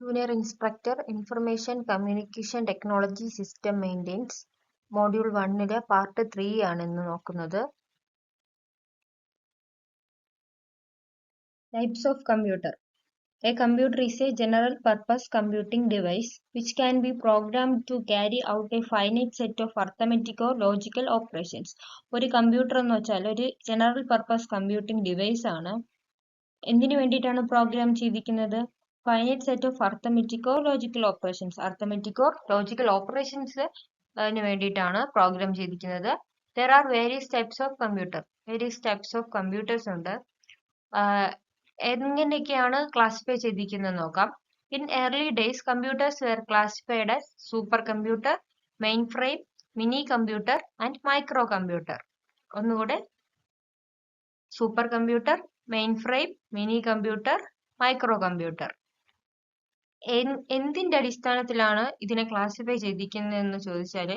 Junior Instructor Information Communication Technology System Maintenance Module 1 Part 3 ആണ് ഇന്ന് നോക്കുന്നത്. Types of Computer. A computer is a general purpose computing device which can be programmed to carry out a finite set of arithmetic or logical operations. ഒരു computer എന്ന് വെച്ചാൽ ഒരു general purpose computing device ആണ്. എന്തിനു വേണ്ടിയിട്ടാണ് program ചെയ്തിരിക്കുന്നത്? Finite set of arithmetic or logical operations. Arithmetic or logical operations അതിന് വേണ്ടിയിട്ടാണ് പ്രോഗ്രാം ചെയ്തിരിക്കുന്നത്. There are various types of computer. Various types of computers ഉണ്ട്. എങ്ങനെയൊക്കെയാണ് ക്ലാസിഫൈ ചെയ്തിരിക്കുന്നത് നോക്കാം. In early days computers were classified as supercomputer, mainframe, minicomputer and microcomputer. ഒന്നുകൂടെ, supercomputer, mainframe, minicomputer, microcomputer. എന്തിന്റെ അടിസ്ഥാനത്തിലാണ് ഇതിനെ classify ചെയ്തിരിക്കുന്നതെന്ന് ചോദിച്ചാൽ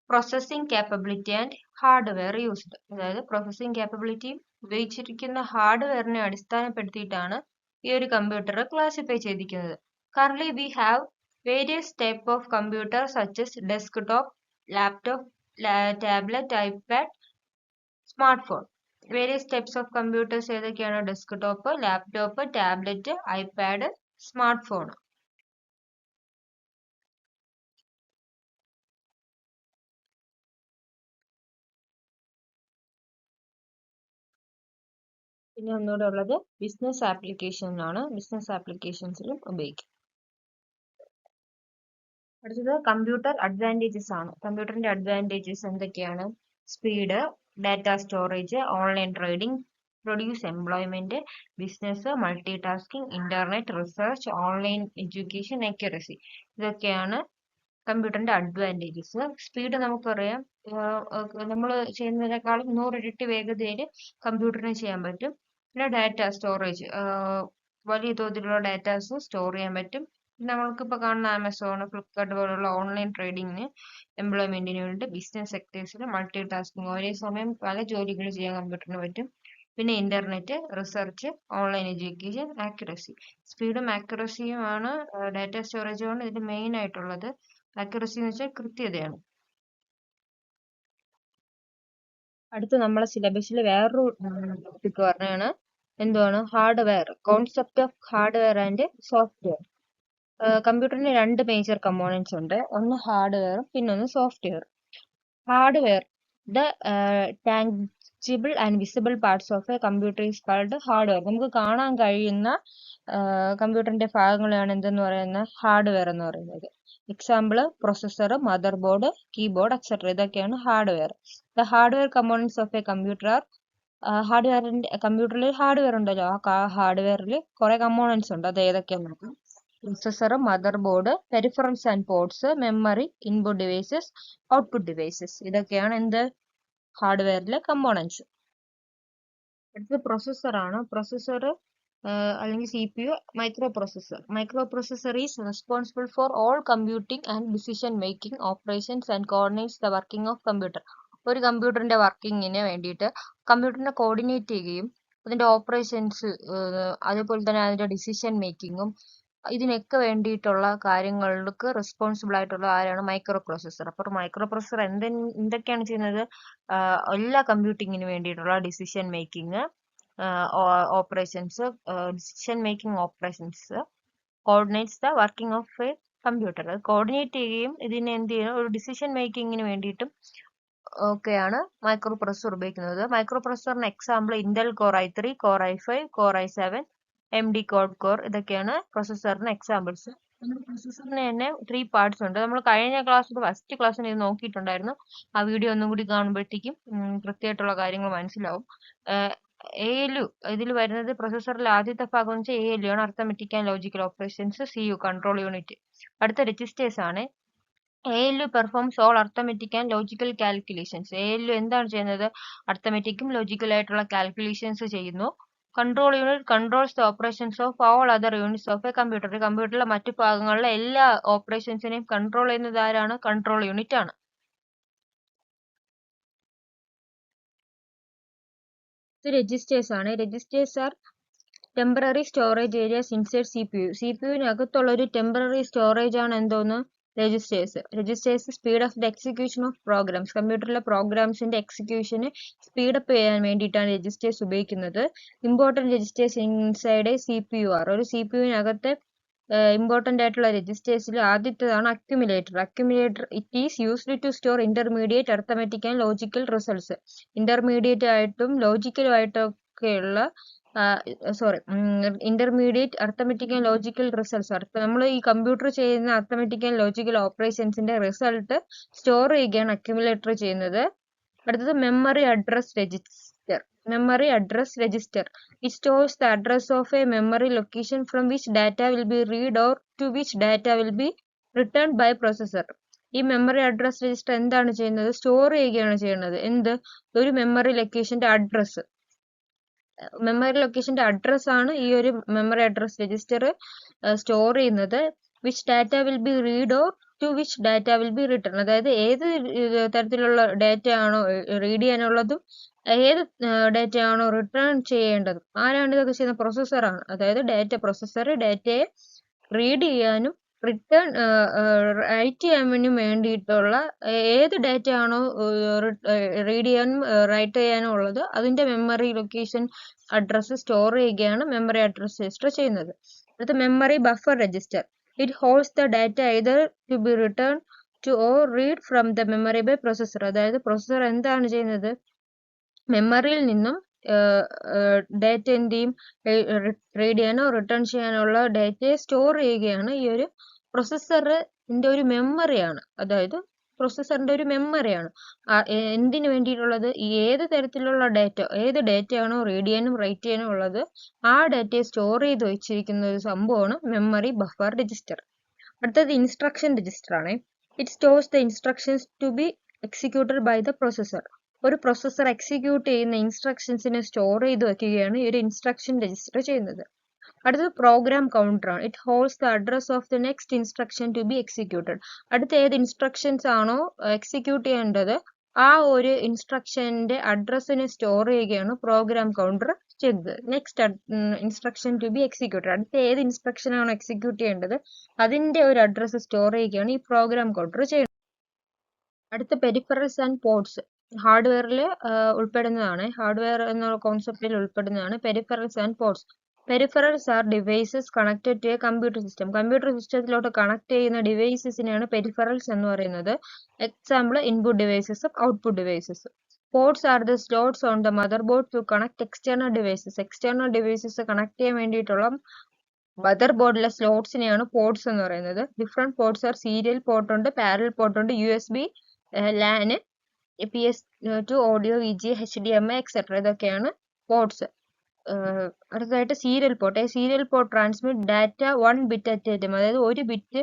processing capability and hardware used. അതായത് processing കാപ്പബിലിറ്റിയും ഉപയോഗിച്ചിരിക്കുന്ന ഹാർഡ്വെയറിനെ അടിസ്ഥാനപ്പെടുത്തിയിട്ടാണ് ഈ ഒരു കമ്പ്യൂട്ടർ ക്ലാസിഫൈ ചെയ്തിരിക്കുന്നത്. Currently we have various type of computer such as desktop, laptop, tablet, iPad, smartphone. Various types of computers ഏതൊക്കെയാണ്? Desktop, laptop, tablet, iPad, smartphone. പിന്നെ ഒന്നുകൂടെ ഉള്ളത് ബിസിനസ് ആപ്ലിക്കേഷനിലാണ്. ബിസിനസ് ആപ്ലിക്കേഷൻസിലും ഉപയോഗിക്കും. അടുത്തത് കമ്പ്യൂട്ടർ അഡ്വാൻറ്റേജസ് ആണ്. കമ്പ്യൂട്ടറിന്റെ അഡ്വാൻറ്റേജസ് എന്തൊക്കെയാണ്? Speed, data storage, online trading, produce employment, business, multi tasking, internet, research, online education, accuracy. ഇതൊക്കെയാണ് കമ്പ്യൂട്ടറിന്റെ അഡ്വാൻറ്റേജസ്. സ്പീഡ് നമുക്കറിയാം, നമ്മൾ ചെയ്യുന്നതിനേക്കാളും 100 ഇരട്ടി വേഗതയിൽ കമ്പ്യൂട്ടറിന് ചെയ്യാൻ പറ്റും. പിന്നെ ഡാറ്റ സ്റ്റോറേജ്, വലിയ തോതിലുള്ള ഡാറ്റാസ് സ്റ്റോർ ചെയ്യാൻ പറ്റും. നമ്മൾക്കിപ്പോൾ കാണുന്ന ആമസോൺ, ഫ്ലിപ്കാർട്ട് പോലുള്ള ഓൺലൈൻ ട്രേഡിങ്ങിന്, എംപ്ലോയ്മെന്റിന് വേണ്ടി, ബിസിനസ് സെക്ടേഴ്സിൽ മൾട്ടി ടാസ്കിങ്, ഒരേ സമയം പല ജോലികൾ ചെയ്യാൻ കമ്പ്യൂട്ടറിന് പറ്റും. പിന്നെ internet, research, online education, accuracy. സ്പീഡും ആക്യുറസിയുമാണ് ഡാറ്റ സ്റ്റോറേജുമാണ് ഇതിൽ മെയിൻ ആയിട്ടുള്ളത്. ആക്യുറസി എന്ന് വെച്ചാൽ കൃത്യതയാണ്. അടുത്ത് നമ്മളെ സിലബസിൽ വേറൊരു ടോപ്പിക് പറഞ്ഞാണ് എന്താണ്? Hardware. Concept of hardware and software. കമ്പ്യൂട്ടറിന് 2 മേജർ കമ്പോണൻസ് ഉണ്ട്. ഒന്ന് ഹാർഡ്വെയറും പിന്നൊന്ന് software. Hardware, the tangible and visible parts of a computer is called hardware. നമുക്ക് കാണാൻ കഴിയുന്ന കമ്പ്യൂട്ടറിന്റെ ഭാഗങ്ങളെയാണ് എന്തെന്ന് പറയുന്നത്? ഹാർഡ്വെയർ എന്ന് പറയുന്നത്. Example processor, motherboard, keyboard, etcetera. ഇതൊക്കെയാണ് hardware. The hardware components of a computer are, ഹാർഡ്വെയറിന്റെ കമ്പ്യൂട്ടറിൽ ഹാർഡ്വെയർ ഉണ്ടല്ലോ, ആ ഹാർഡ്വെയറിൽ കുറെ കമ്പോണൻസ് ഉണ്ട്. അത് ഏതൊക്കെയാണെന്ന് നോക്കാം. Processor, mother board, peripherals and ports, memory, input devices, output devices. ഇതൊക്കെയാണ് എന്ത്? ഹാർഡ്വെയറിലെ കമ്പോണൻസ്. അടുത്തത് പ്രൊസസ്സർ ആണ്. പ്രൊസസ്സർ അല്ലെങ്കിൽ CPU, micro processor. Micro processor is responsible for all computing and decision making operations and coordinates the working of computer. ഒരു കമ്പ്യൂട്ടറിന്റെ വർക്കിങ്ങിന് വേണ്ടിയിട്ട് കമ്പ്യൂട്ടറിനെ coordinate ചെയ്യുകയും അതിന്റെ ഓപ്പറേഷൻസ്, അതേപോലെ തന്നെ അതിന്റെ ഡിസിഷൻ മേക്കിങ്ങും, ഇതിനൊക്കെ വേണ്ടിയിട്ടുള്ള കാര്യങ്ങൾക്ക് റെസ്പോൺസിബിൾ ആയിട്ടുള്ള ആരാണ്? Microprocessor. അപ്പോൾ മൈക്രോ പ്രൊസസ്സർ എന്തൊക്കെയാണ് ചെയ്യുന്നത്? എല്ലാ കമ്പ്യൂട്ടിങ്ങിന് വേണ്ടിയിട്ടുള്ള decision making operations, decision making operations coordinates the working of a computer. Coordinate ചെയ്യുകയും ഇതിനെ എന്ത് ചെയ്യണം? ഒരു ഡിസിഷൻ മേക്കിങ്ങിന് വേണ്ടിയിട്ടും ഒക്കെയാണ് മൈക്രോ പ്രൊസസ്സർ ഉപയോഗിക്കുന്നത്. മൈക്രോ പ്രൊസസ്സറിന് example Intel core i3, core i5, core i7, MD quad core. ഇതൊക്കെയാണ് പ്രൊസസ്സറിന് എക്സാമ്പിൾസ്. പ്രൊസസ്സറിന് തന്നെ 3 പാർട്സ് ഉണ്ട്. നമ്മൾ കഴിഞ്ഞ ക്ലാസ്സിൽ ഫസ്റ്റ് ക്ലാസ്സിന് ഇത് നോക്കിയിട്ടുണ്ടായിരുന്നു. ആ വീഡിയോ ഒന്നും കൂടി കാണുമ്പോഴത്തേക്കും കൃത്യമായിട്ടുള്ള കാര്യങ്ങൾ മനസ്സിലാവും. ALU ഇതിൽ വരുന്നത്, പ്രൊസസ്സറിൽ ആദ്യത്തെ ഭാഗം എന്ന് വെച്ചാൽ ALU ആണ്, arithmetic and logical operations. CU control unit. അടുത്ത രജിസ്റ്റേഴ്സ് ആണ്. ALU performs all arithmetic and logical calculations. ALU എന്താണ് ചെയ്യുന്നത്? അർത്ഥമെറ്റിക്കും ലോജിക്കൽ ആയിട്ടുള്ള കാൽക്കുലേഷൻസ് ചെയ്യുന്നു. Control unit controls the operations of all other units of a computer. കമ്പ്യൂട്ടറിലെ മറ്റു ഭാഗങ്ങളിലെ എല്ലാ ഓപ്പറേഷൻസിനെയും കൺട്രോൾ ചെയ്യുന്നത് ആരാണ്? കൺട്രോൾ യൂണിറ്റ് ആണ്. ഇത് രജിസ്റ്റേഴ്സ് ആണ്. Registers are temporary storage areas inside C P U. C P യുവിനകത്തുള്ള ഒരു ടെമ്പററി സ്റ്റോറേജ് ആണ് എന്തോന്ന്, registers. Registers speed of the execution of programs. കമ്പ്യൂട്ടറിലെ പ്രോഗ്രാംസിന്റെ എക്സിക്യൂഷന് സ്പീഡപ്പ് ചെയ്യാൻ വേണ്ടിയിട്ടാണ് രജിസ്റ്റേഴ്സ് ഉപയോഗിക്കുന്നത്. Important registers inside C P U are. ഒരു സി പി യുവിനകത്ത് ഇമ്പോർട്ടൻ്റ് ആയിട്ടുള്ള രജിസ്റ്റേഴ്സിൽ ആദ്യത്തേതാണ് accumulator. Accumulator it is used to store intermediate arithmetic and logical results. Intermediate ആയിട്ടും ലോജിക്കലും ആയിട്ടൊക്കെയുള്ള intermediate arithmetic and logical results. നമ്മൾ ഈ കമ്പ്യൂട്ടർ ചെയ്യുന്ന അർത്ഥമെറ്റിക് ആൻഡ് ലോജിക്കൽ ഓപ്പറേഷൻസിന്റെ റിസൾട്ട് സ്റ്റോർ ചെയ്യുകയാണ് അക്യുമുലേറ്റർ ചെയ്യുന്നത്. അടുത്തത് memory address register. Memory address register. It stores the address of a memory location from which data will be read or to which data will be returned by processor. ഈ memory address register എന്താണ് ചെയ്യുന്നത്, store ചെയ്യുകയാണ് ചെയ്യുന്നത്. എന്ത്, ഒരു memory ലൊക്കേഷന്റെ address. Memory ലൊക്കേഷന്റെ address ആണ് ഈ ഒരു മെമ്മറി അഡ്രസ് രജിസ്റ്റർ സ്റ്റോർ ചെയ്യുന്നത്. Which data will be read or to which data will be return. അതായത് ഏത് തരത്തിലുള്ള ഡാറ്റ ആണോ റീഡ് ചെയ്യാനുള്ളതും ഏത് ഡാറ്റ ആണോ റിട്ടേൺ ചെയ്യേണ്ടതും. ആരാണ് ഇതൊക്കെ ചെയ്യുന്നത്, പ്രൊസസ്സറാണ്. അതായത് ഡാറ്റ പ്രൊസസ്സർ ഡാറ്റയെ റീഡ് ചെയ്യാനും റിട്ടേൺ റൈറ്റ് ചെയ്യാനും വേണ്ടിയിട്ടുള്ള ഏത് ഡാറ്റ ആണോ റീഡ് ചെയ്യാനും റൈറ്റ് ചെയ്യാനും ഉള്ളത് അതിന്റെ മെമ്മറി ലൊക്കേഷൻ അഡ്രസ്സ് സ്റ്റോർ ചെയ്യുകയാണ് മെമ്മറി അഡ്രസ് രജിസ്റ്റർ ചെയ്യുന്നത്. അടുത്ത memory buffer register. It holds the data either to be returned to or read from the memory by processor. അതായത് പ്രൊസസ്സർ എന്താണ് ചെയ്യുന്നത്, മെമ്മറിയിൽ നിന്നും ഡാറ്റ എന്തെയും റീഡ് ചെയ്യാനോ റിട്ടേൺ ചെയ്യാനുള്ള ഡാറ്റയെ സ്റ്റോർ ചെയ്യുകയാണ്. ഈ ഒരു പ്രൊസസ്സറിന്റെ ഒരു മെമ്മറിയാണ്. അതായത് പ്രൊസസ്സറിന്റെ ഒരു മെമ്മറിയാണ്. എന്തിനു വേണ്ടിയിട്ടുള്ളത്, ഏത് തരത്തിലുള്ള ഡാറ്റ, ഏത് ഡാറ്റയാണോ റീഡ് ചെയ്യാനും റൈറ്റ് ചെയ്യാനും ഉള്ളത് ആ ഡാറ്റയെ സ്റ്റോർ ചെയ്ത് വെച്ചിരിക്കുന്ന ഒരു സംഭവമാണ് മെമ്മറി ബഫർ രജിസ്റ്റർ. അടുത്തത് ഇൻസ്ട്രക്ഷൻ രജിസ്റ്റർ ആണ്. It stores the instructions to be executed by the processor. ഒരു പ്രൊസസ്സർ എക്സിക്യൂട്ട് ചെയ്യുന്ന ഇൻസ്ട്രക്ഷൻസിനെ സ്റ്റോർ ചെയ്ത് വെക്കുകയാണ് ഈ ഒരു ഇൻസ്ട്രക്ഷൻ രജിസ്റ്റർ ചെയ്യുന്നത്. അടുത്തത് പ്രോഗ്രാം കൗണ്ടർ ആണ്. It holds the address of the next instruction to be executed. അടുത്ത ഏത് ഇൻസ്ട്രക്ഷൻസ് ആണോ എക്സിക്യൂട്ട് ചെയ്യേണ്ടത് ആ ഒരു ഇൻസ്ട്രക്ഷന്റെ അഡ്രസ്സിനെ സ്റ്റോർ ചെയ്യുകയാണ് പ്രോഗ്രാം കൗണ്ടർ ചെയ്തത്. Next instruction to be executed. അടുത്ത ഏത് ഇൻസ്ട്രക്ഷൻ ആണോ എക്സിക്യൂട്ട് ചെയ്യേണ്ടത് അതിന്റെ ഒരു അഡ്രസ്സ് സ്റ്റോർ ചെയ്യുകയാണ് ഈ പ്രോഗ്രാം കൗണ്ടർ ചെയ്യുന്നത്. അടുത്ത പെരിഫറൽസ് ആൻഡ് പോർട്സ്. ഹാർഡ്വെയറിൽ ഉൾപ്പെടുന്നതാണ്. ഹാർഡ്വെയർ എന്ന കോൺസെപ്റ്റിൽ ഉൾപ്പെടുന്നതാണ് peripherals and ports. Peripherals are devices connected to a computer system. Computer സിസ്റ്റത്തിലോട്ട് കണക്ട് ചെയ്യുന്ന ഡിവൈസസിനെയാണ് പെരിഫറൽസ് എന്ന് പറയുന്നത്. എക്സാമ്പിൾ ഇൻപുട്ട് ഡിവൈസസും ഔട്ട്പുട്ട് ഡിവൈസസും. Ports are the slots on the motherboard to connect external devices. External devices connect ചെയ്യാൻ വേണ്ടിയിട്ടുള്ള മദർ ബോർഡിലെ സ്ലോട്ട്സിനെയാണ് പോർട്സ് എന്ന് പറയുന്നത്. Different ports are serial port ഉണ്ട്, പാരലൽ പോർട്ട് ഉണ്ട്, USB, LAN, PS2 audio, VGA, HDMI etcetera. ഇതൊക്കെയാണ് പോർട്സ്. അടുത്തതായിട്ട് serial port. Serial port transmit data 1 bit at a time. അതായത് ഒരു ബിറ്റ്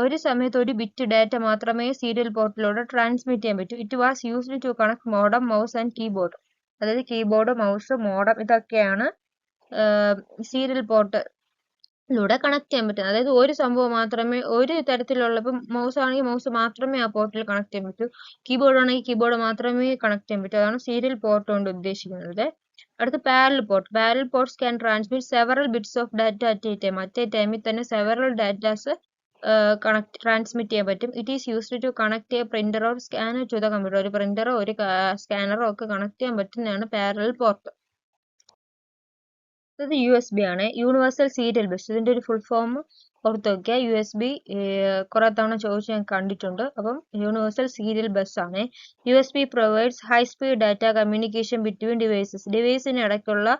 ഒരു സമയത്ത് ഒരു ബിറ്റ് ഡാറ്റ മാത്രമേ സീരിയൽ പോർട്ടിലൂടെ ട്രാൻസ്മിറ്റ് ചെയ്യാൻ പറ്റൂ. It was used to connect modem, mouse and keyboard. അതായത് കീബോർഡ്, മൗസ്, മോഡം ഇതൊക്കെയാണ് സീരിയൽ പോർട്ടിലൂടെ കണക്ട് ചെയ്യാൻ പറ്റുന്നത്. അതായത് ഒരു സംഭവം മാത്രമേ, ഒരു തരത്തിലുള്ള, ഇപ്പം മൗസ് ആണെങ്കിൽ മൗസ് മാത്രമേ ആ പോർട്ടിൽ കണക്ട് ചെയ്യാൻ പറ്റൂ, കീബോർഡ് ആണെങ്കിൽ കീബോർഡ് മാത്രമേ കണക്ട് ചെയ്യാൻ പറ്റൂ. അതാണ് സീരിയൽ പോർട്ട് കൊണ്ട് ഉദ്ദേശിക്കുന്നത്. അടുത്ത parallel port. Parallel ports can transmit several bits of data at a time. At a ടൈമിൽ തന്നെ സെവറൽ ഡാറ്റാസ് ട്രാൻസ്മിറ്റ് ചെയ്യാൻ പറ്റും. It is used to connect a printer or scanner to the computer. ഒരു പ്രിന്ററോ ഒരു സ്കാനറോ ഒക്കെ കണക്ട് ചെയ്യാൻ പറ്റുന്നതാണ് പാരലൽ പോർട്ട്. ഇത് USB ആണ്, യൂണിവേഴ്സൽ സീരിയൽ ബസ്. ഇതിന്റെ ഒരു ഫുൾ ഫോം ഓർത്ത് വെക്കുക. USB കുറെ തവണ ചോദിച്ച് ഞാൻ കണ്ടിട്ടുണ്ട്. അപ്പം യൂണിവേഴ്സൽ സീരിയൽ ബസ് ആണ്. USB provides high speed data communication between devices. ഡിവൈസിന് ഇടയ്ക്കുള്ള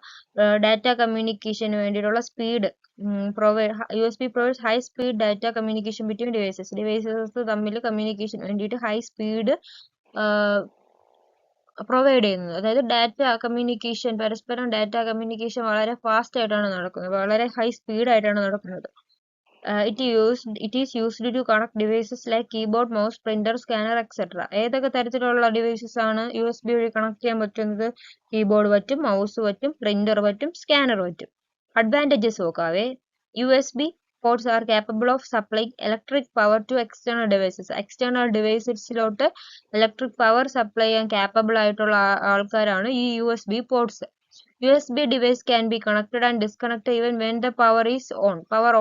ഡാറ്റ കമ്മ്യൂണിക്കേഷന് വേണ്ടിയിട്ടുള്ള speed USB provides high speed data communication between devices. Devices തമ്മിൽ കമ്മ്യൂണിക്കേഷൻ വേണ്ടിയിട്ട് ഹൈ സ്പീഡ് പ്രൊവൈഡ് ചെയ്യുന്നത്. അതായത് ഡാറ്റ കമ്മ്യൂണിക്കേഷൻ, പരസ്പരം ഡാറ്റ കമ്മ്യൂണിക്കേഷൻ വളരെ ഫാസ്റ്റ് ആയിട്ടാണ് നടക്കുന്നത്, വളരെ ഹൈ സ്പീഡ് ആയിട്ടാണ് നടക്കുന്നത്. It is used to connect devices like keyboard, mouse, printer, scanner etcetera. ഏതൊക്കെ തരത്തിലുള്ള ഡിവൈസസ് ആണ് USB വഴി കണക്ട് ചെയ്യാൻ പറ്റുന്നത്? കീബോർഡ് പറ്റും, മൗസ് പറ്റും, പ്രിന്റർ പറ്റും, സ്കാനർ പറ്റും. Advantages നോക്കാവേ. USB ports are capable of supplying electric power to external devices. External ഡിവൈസസിലോട്ട് ഇലക്ട്രിക് പവർ സപ്ലൈ ചെയ്യാൻ capable ആയിട്ടുള്ള ആൾക്കാരാണ് ഈ USB ports. USB device can be connected and disconnected even when the power is on. Power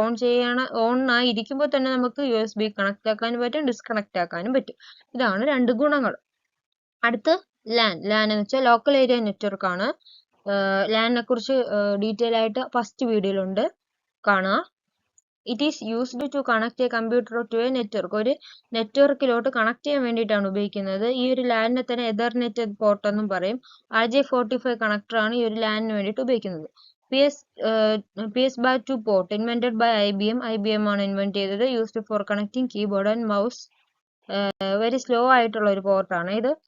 on ആയിരിക്കുമ്പോൾ തന്നെ നമുക്ക് USB connect ആക്കാനും പറ്റും, ഡിസ്കണക്ട് ആക്കാനും പറ്റും. ഇതാണ് രണ്ട് ഗുണങ്ങൾ. അടുത്ത് ലാൻ എന്ന് വെച്ചാൽ ലോക്കൽ ഏരിയ നെറ്റ്വർക്ക് ആണ്. ലാനിനെ കുറിച്ച് ഡീറ്റെയിൽ ആയിട്ട് ഫസ്റ്റ് വീഡിയോയിലുണ്ട്, കാണുക. It is used to connect a computer to a network. ഒരു നെറ്റ്വർക്കിലോട്ട് കണക്ട് ചെയ്യാൻ വേണ്ടിയിട്ടാണ് ഉപയോഗിക്കുന്നത്. ഈ ഒരു ലാനിനെ തന്നെ എതർനെറ്റ് പോർട്ട് എന്നും പറയും. RJ45 കണക്ടർ ആണ് ഈ ഒരു ലാനിന് വേണ്ടിയിട്ട് ഉപയോഗിക്കുന്നത്. PS2 port invented by IBM ആണ് ഇൻവെന്റ് ചെയ്തത്. Used for connecting keyboard and mouse. Very slow ആയിട്ടുള്ള ഒരു പോർട്ടാണ് ഇത്.